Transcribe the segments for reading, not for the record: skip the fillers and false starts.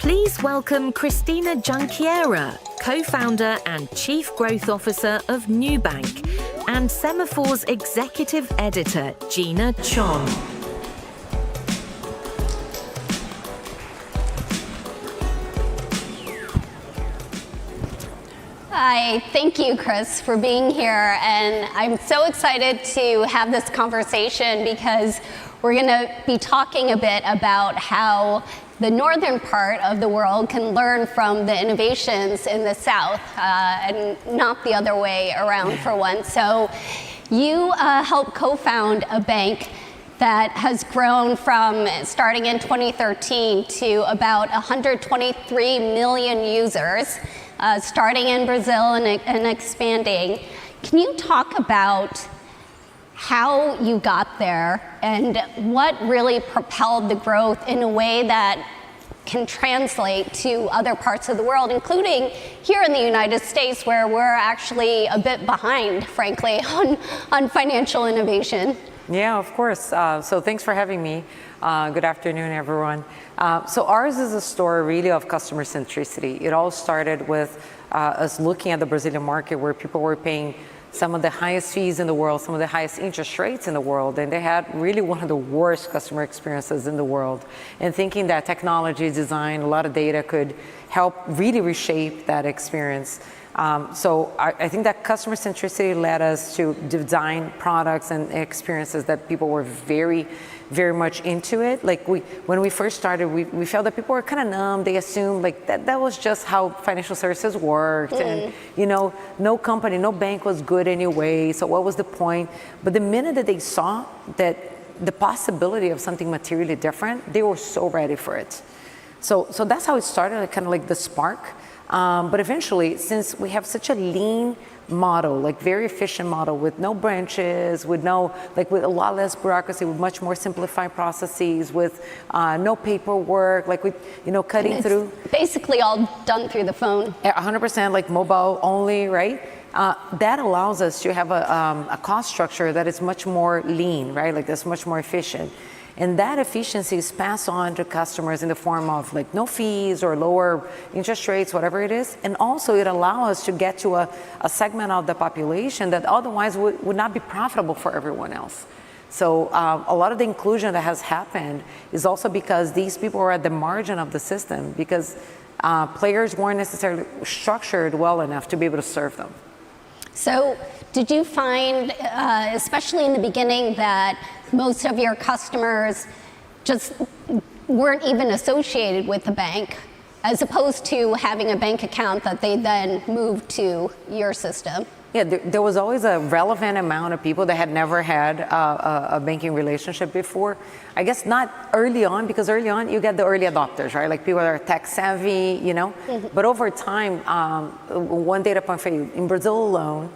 Please welcome Cristina Junqueira, co-founder and chief growth officer of Nubank, and Semafor's executive editor, Gina Chon. Hi, thank you, Chris, for being here. And I'm so excited to have this conversation because we're going to be talking a bit about how the northern part of the world can learn from the innovations in the south and not the other way around for once. So you helped co-found a bank that has grown from starting in 2013 to about 123 million users, starting in Brazil and expanding. Can you talk about how you got there and what really propelled the growth in a way that can translate to other parts of the world, including here in the United States, where we're actually a bit behind, frankly, on financial innovation? Yeah, of course. So thanks for having me. Good afternoon, everyone. So ours is a story really of customer centricity. It all started with us looking at the Brazilian market where people were paying some of the highest fees in the world, some of the highest interest rates in the world, and they had really one of the worst customer experiences in the world. And thinking that technology, design, a lot of data could help really reshape that experience. So I think that customer centricity led us to design products and experiences that people were very much into it. Like when we first started, we felt that people were kind of numb. They assumed like that was just how financial services worked. And no company, no bank was good anyway. So what was the point? But the minute that they saw that the possibility of something materially different, they were so ready for it. So that's how it started, kind of like the spark. But eventually, since we have such a lean model, like very efficient model with no branches, with a lot less bureaucracy, with much more simplified processes, with no paperwork, like with, cutting through. Basically all done through the phone. 100% like mobile only, right? That allows us to have a cost structure that is much more lean, right? Like that's much more efficient. And that efficiency is passed on to customers in the form of like no fees or lower interest rates, whatever it is. And also it allows us to get to a segment of the population that otherwise would not be profitable for everyone else. So a lot of the inclusion that has happened is also because these people are at the margin of the system because players weren't necessarily structured well enough to be able to serve them. So did you find, especially in the beginning, that most of your customers just weren't even associated with the bank, as opposed to having a bank account that they then moved to your system? Yeah, there was always a relevant amount of people that had never had a banking relationship before. I guess not early on, because early on you get the early adopters, right? Like people that are tech savvy, Mm-hmm. But over time, one data point for you, in Brazil alone,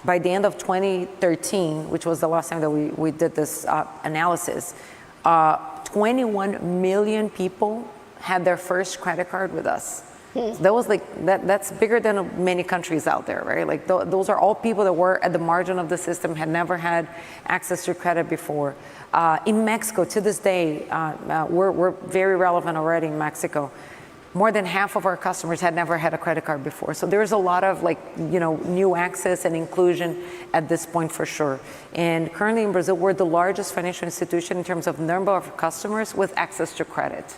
by the end of 2013, which was the last time that we did this analysis, 21 million people had their first credit card with us. So that was that's bigger than many countries out there, right? Like those are all people that were at the margin of the system, had never had access to credit before. In Mexico, to this day, we're very relevant already in Mexico. More than half of our customers had never had a credit card before. So there's a lot of new access and inclusion at this point for sure. And currently in Brazil, we're the largest financial institution in terms of number of customers with access to credit.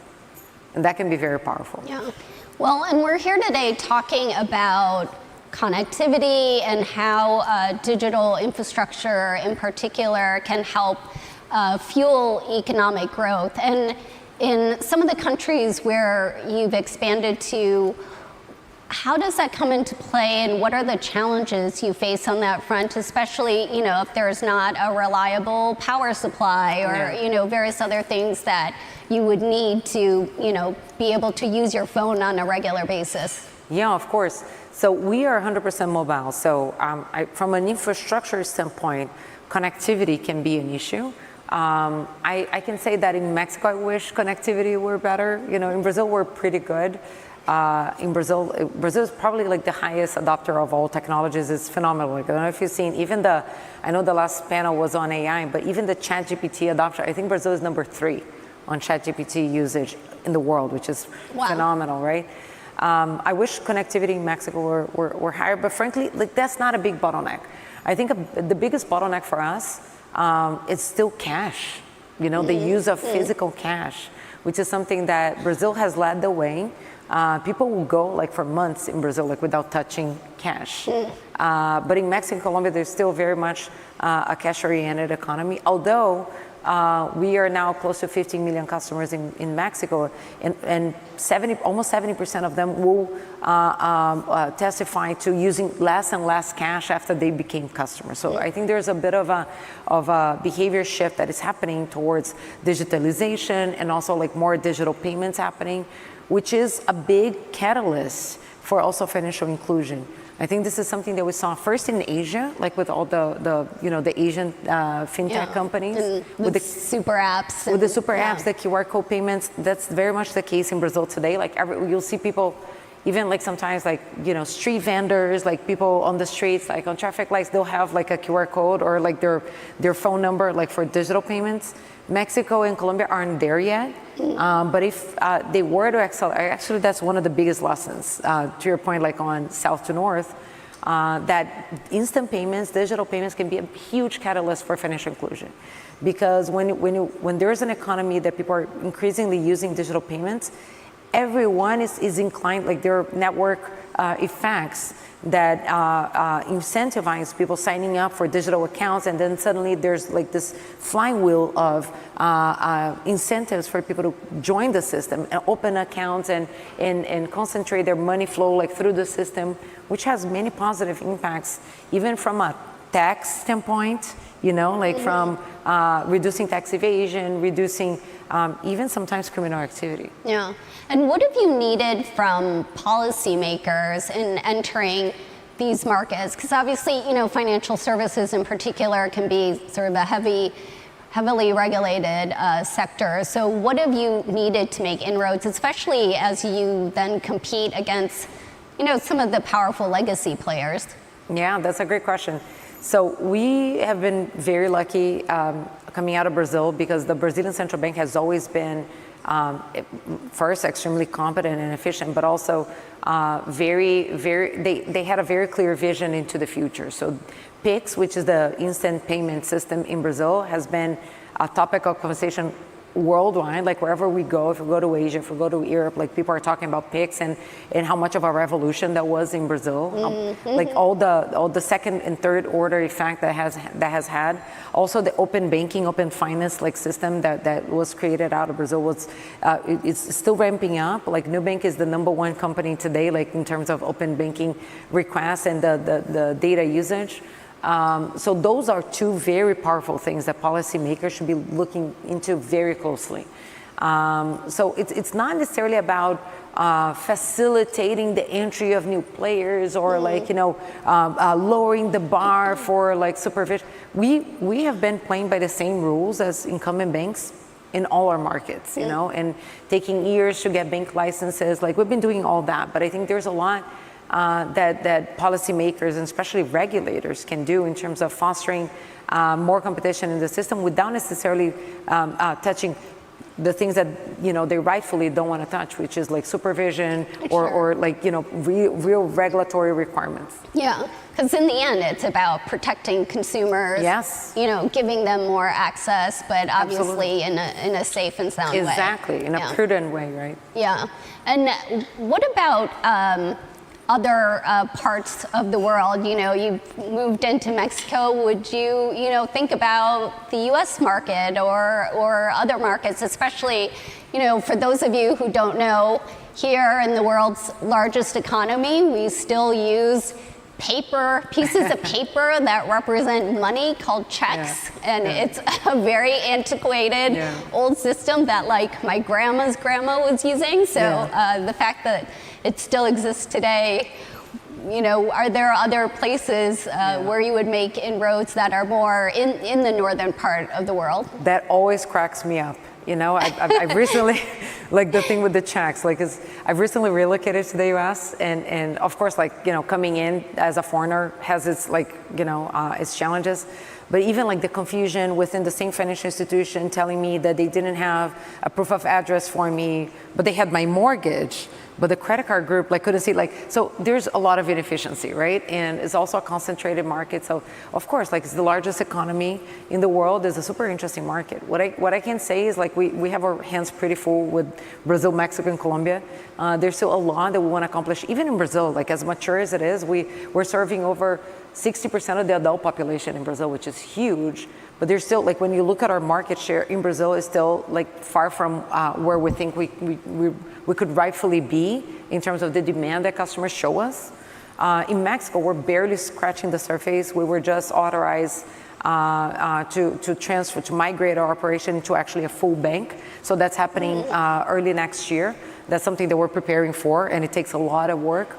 And that can be very powerful. Yeah. Well, and we're here today talking about connectivity and how digital infrastructure in particular can help fuel economic growth. And in some of the countries where you've expanded to, how does that come into play and what are the challenges you face on that front, especially, if there's not a reliable power supply or, various other things that you would need to, be able to use your phone on a regular basis? Yeah, of course. So we are 100% mobile. So from an infrastructure standpoint, connectivity can be an issue. I can say that in Mexico, I wish connectivity were better. In Brazil, we're pretty good. Brazil is probably like the highest adopter of all technologies. It's phenomenal. Like, I don't know if you've seen I know the last panel was on AI, but even the ChatGPT adoption, I think Brazil is number 3 on ChatGPT usage in the world, which is phenomenal, right? I wish connectivity in Mexico were higher, but frankly, like that's not a big bottleneck. I think the biggest bottleneck for us is still cash. You know, the use of physical cash, which is something that Brazil has led the way. People will go like for months in Brazil like without touching cash. But in Mexico and Colombia, there's still very much a cash-oriented economy, although we are now close to 15 million customers in Mexico, and almost 70% of them will testify to using less and less cash after they became customers. So I think there's a bit of a behavior shift that is happening towards digitalization and also like more digital payments happening, which is a big catalyst for also financial inclusion. I think this is something that we saw first in Asia, like with all the Asian fintech companies. With the super apps. With the super apps, the QR code payments, that's very much the case in Brazil today. Like you'll see people, even like sometimes like, street vendors, like people on the streets, like on traffic lights, they'll have like a QR code or like their phone number, like for digital payments. Mexico and Colombia aren't there yet, but if they were to accelerate, actually that's one of the biggest lessons, to your point, like on south to north, that instant payments, digital payments can be a huge catalyst for financial inclusion. Because when there's an economy that people are increasingly using digital payments, everyone is inclined, like there are network effects that incentivize people signing up for digital accounts, and then suddenly there's like this flywheel of incentives for people to join the system and open accounts and concentrate their money flow like through the system, which has many positive impacts, even from a tax standpoint, from reducing tax evasion, reducing even sometimes criminal activity. Yeah. And what have you needed from policymakers in entering these markets? Because obviously, financial services in particular can be sort of a heavily regulated sector. So what have you needed to make inroads, especially as you then compete against, some of the powerful legacy players? Yeah, that's a great question. So we have been very lucky coming out of Brazil, because the Brazilian Central Bank has always been first extremely competent and efficient, but also they had a very clear vision into the future. So Pix, which is the instant payment system in Brazil, has been a topic of conversation worldwide. Like wherever we go, if we go to Asia, if we go to Europe, like people are talking about Pix and how much of a revolution that was in Brazil. Like all the second and third order effect that has had. Also the open banking, open finance like system that was created out of Brazil was it's still ramping up. Like Nubank is the #1 company today, like in terms of open banking requests and the data usage. So those are two very powerful things that policymakers should be looking into very closely. So it's not necessarily about facilitating the entry of new players or lowering the bar for like supervision. We have been playing by the same rules as incumbent banks in all our markets, and taking years to get bank licenses. Like we've been doing all that, but I think there's a lot that policymakers and especially regulators can do in terms of fostering more competition in the system without necessarily touching the things that they rightfully don't want to touch, which is like supervision or like real regulatory requirements. Yeah, because in the end, it's about protecting consumers. Yes. Giving them more access, but obviously in a safe and sound way. Exactly, in a prudent way, right? Yeah, and what about other parts of the world? You've moved into Mexico. Would you, think about the U.S. market or other markets, especially, for those of you who don't know, here in the world's largest economy, we still use pieces of paper that represent money called checks. And it's a very antiquated old system that like my grandma's grandma was using. So the fact that it still exists today, are there other places where you would make inroads that are more in the northern part of the world? That always cracks me up. I've recently, like the thing with the checks, I've recently relocated to the U.S. and of course, coming in as a foreigner has its its challenges. but even like the confusion within the same financial institution telling me that they didn't have a proof of address for me, but they had my mortgage, but the credit card group like couldn't see, like, so there's a lot of inefficiency, right? And it's also a concentrated market. So of course, like it's the largest economy in the world. It's a super interesting market. What I can say is like we have our hands pretty full with Brazil, Mexico, and Colombia. There's still a lot that we want to accomplish. Even in Brazil, like as mature as it is, we're serving over 60% of the adult population in Brazil, which is huge. But there's still, like when you look at our market share in Brazil, is still like far from where we think we could rightfully be in terms of the demand that customers show us. In Mexico, we're barely scratching the surface. We were just authorized to migrate our operation into actually a full bank. So that's happening early next year. That's something that we're preparing for, and it takes a lot of work.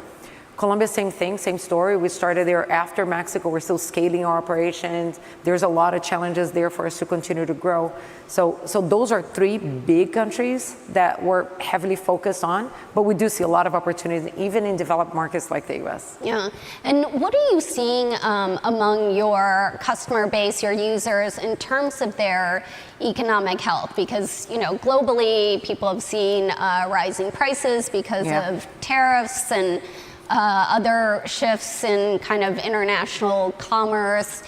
Colombia, same thing, same story. We started there after Mexico. We're still scaling our operations. There's a lot of challenges there for us to continue to grow. So those are three big countries that we're heavily focused on, but we do see a lot of opportunities even in developed markets like the US. Yeah, and what are you seeing among your customer base, your users, in terms of their economic health? Because, you know, globally, people have seen rising prices because of tariffs and other shifts in kind of international commerce.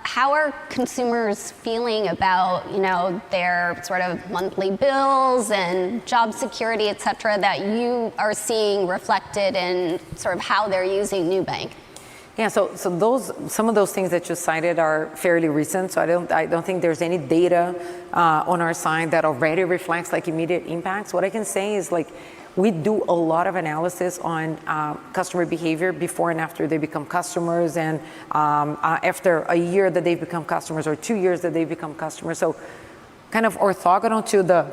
How are consumers feeling about, you know, their sort of monthly bills and job security, et cetera, that you are seeing reflected in sort of how they're using Nubank? Yeah, so some of those things that you cited are fairly recent. So I don't think there's any data on our side that already reflects like immediate impacts. What I can say is like we do a lot of analysis on customer behavior before and after they become customers, and after a year that they've become customers or 2 years that they've become customers. So kind of orthogonal to the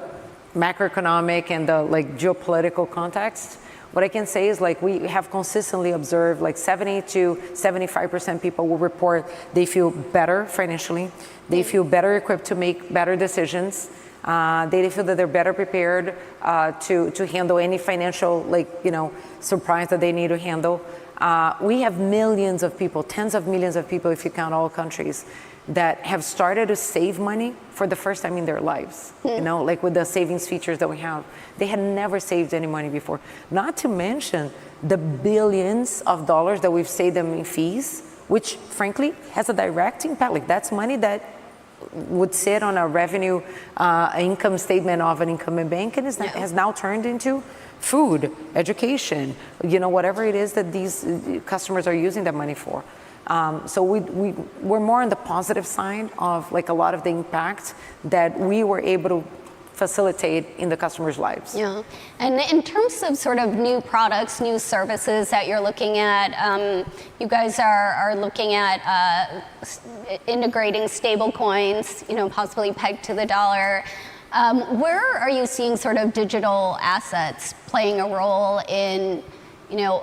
macroeconomic and the like geopolitical context. What I can say is like we have consistently observed like 70 to 75% people will report they feel better financially. They feel better equipped to make better decisions. They feel that they're better prepared to handle any financial surprise that they need to handle. We have millions of people, tens of millions of people if you count all countries, that have started to save money for the first time in their lives, like with the savings features that we have. They had never saved any money before. Not to mention the billions of dollars that we've saved them in fees, which frankly has a direct impact. Like that's money that would sit on a revenue income statement of an incumbent bank and has now turned into food, education, whatever it is that these customers are using that money for. So we're more on the positive side of like a lot of the impact that we were able to facilitate in the customers' lives. Yeah, and in terms of sort of new products, new services that you're looking at, you guys are looking at integrating stable coins, possibly pegged to the dollar. Where are you seeing sort of digital assets playing a role in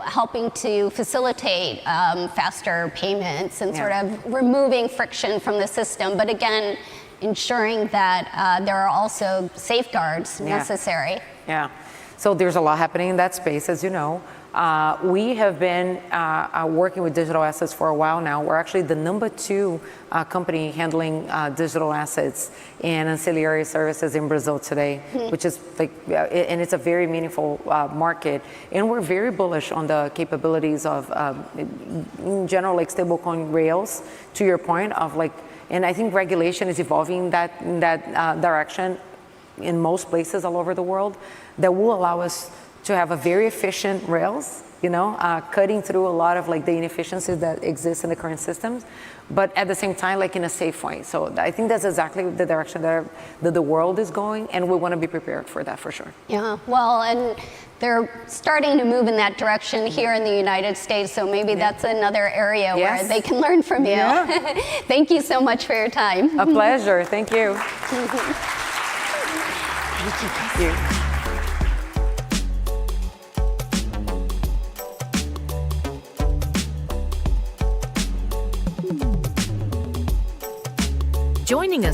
helping to facilitate faster payments and sort of removing friction from the system, but again, ensuring that there are also safeguards necessary? Yeah, so there's a lot happening in that space, as you know. We have been working with digital assets for a while now. We're actually the number 2 company handling digital assets and ancillary services in Brazil today, which is like, and it's a very meaningful market. And we're very bullish on the capabilities of, in general, like stablecoin rails, to your point of like, and I think regulation is evolving in that direction in most places all over the world that will allow us to have a very efficient rails, cutting through a lot of like the inefficiencies that exist in the current systems, but at the same time, like in a safe way. So I think that's exactly the direction that the world is going, and we want to be prepared for that for sure. Yeah, well, and they're starting to move in that direction here in the United States, so maybe that's another area where they can learn from you. Yeah. Thank you so much for your time. A pleasure. Thank you. Thank you. Joining us